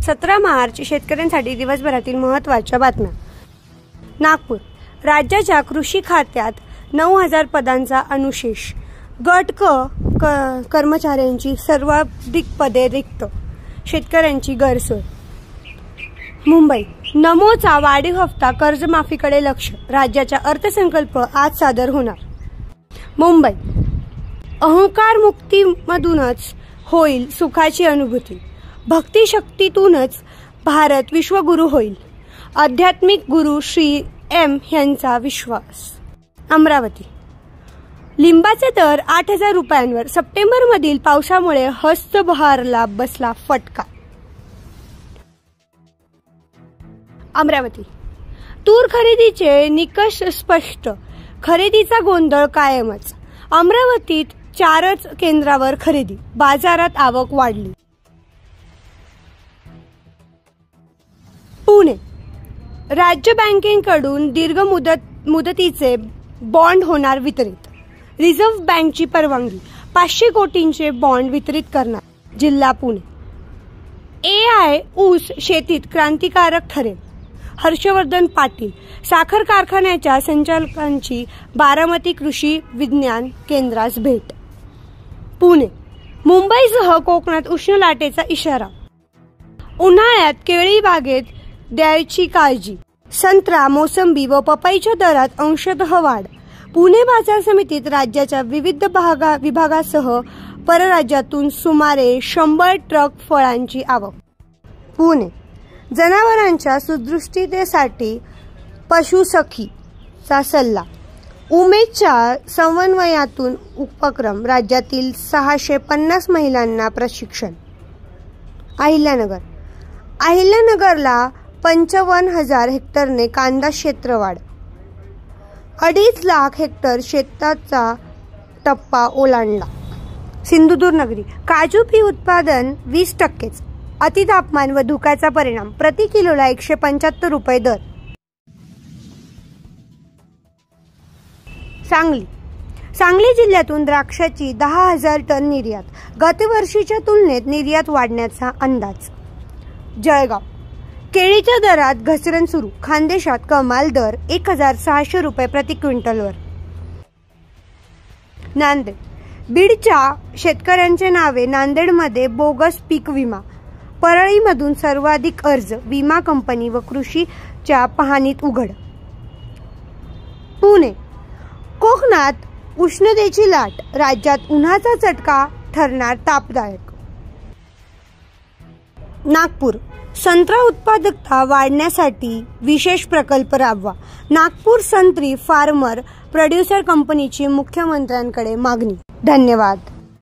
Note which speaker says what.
Speaker 1: 17 मार्च शेतकऱ्यांसाठी दिवसभरातील महत्त्वाच्या बातम्या। नागपूर राज्याच्या कृषी खात्यात 9000 पदांचा अनुशेष। गट क कर्मचाऱ्यांची सर्वाधिक पदे रिक्त, शेतकऱ्यांची गैरसोय। मुंबई नमोचा वाढीव हप्ता कर्जमाफीकडे लक्ष, राज्याचा अर्थसंकल्प आज सादर होणार। मुंबई अहंकार मुक्तीमधूनच होईल सुखाची अनुभूती, भक्ती शक्तीतूनच भारत विश्वगुरु होईल, आध्यात्मिक गुरु श्री एम यांचा विश्वास। अमरावती लिंबाचे दर 8000 रुपयांवर, सप्टेंबरमधील पावसामुळे हस्तबहारला बसला फटका। अमरावती तूर खरेदीचे निकष स्पष्ट, खरेदीचा गोंधळ कायमच। अमरावतीत 4च केंद्रावर खरेदी, बाजारात आवक वाढली। पुणे राज्य बँकेकडून दीर्घ मुदतीचे बॉन्ड होणार वितरित, रिझर्व्ह बँकची परवानगी, 500 कोटींचे बॉन्ड वितरित करणार। जिल्हा पुणे AI ऊस शेतीत क्रांतिकारक ठरेल, हर्षवर्धन पाटील। साखर कारखान्याच्या संचालकांची बारामती कृषी विज्ञान केंद्रास भेट। पुणे मुंबईसह कोकणात उष्ण लाटेचा इशारा, उन्हाळ्यात केळी बागेत द्यायची काळजी। संत्रा, मोसंबी व पपईच्या दरात अंशतः वाढ। पुणे बाजार समितीत राज्याच्या विविध विभागासह परराज्यातून सुमारे 100 ट्रक फळांची आवक। पुणे जनावरांच्या सुदृढतेसाठी पशुसखीचा सल्ला, उमेदच्या समन्वयातून उपक्रम, राज्यातील 650 महिलांना प्रशिक्षण। अहिल्यानगरला 55,000 हेक्टरने कांदा क्षेत्र वाढ, 2.5 लाख हेक्टर शेताचा टप्पा ओलांडला। सिंधुदुर्ग नगरी काजू पी उत्पादन 20%, अतितापमान व धुक्याचा परिणाम, प्रति किलोला 175 रुपये दर। सांगली जिल्ह्यातून द्राक्षाची 10,000 टन निर्यात, गतवर्षीच्या तुलनेत निर्यात वाढण्याचा अंदाज। जळगाव केळीच्या दरात घसरण सुरू, खानदेशात कमाल दर 1600 रुपये प्रति क्विंटलवर। नांदेड बीडच्या शेतकऱ्यांचे नावे, नांदेडमध्ये बोगस पीक विमा, परळीमधून सर्वाधिक अर्ज, विमा कंपनी व कृषीच्या पाहणीत उघड। पुणे कोकणात उष्णतेची लाट, राज्यात उन्हाचा चटका ठरणार तापदायक। नागपूर संत्रा उत्पादकता वाढण्यासाठी विशेष प्रकल्प राबवा, नागपूर संत्री फार्मर प्रोड्युसर कंपनीची मुख्यमंत्र्यांकडे मागणी। धन्यवाद।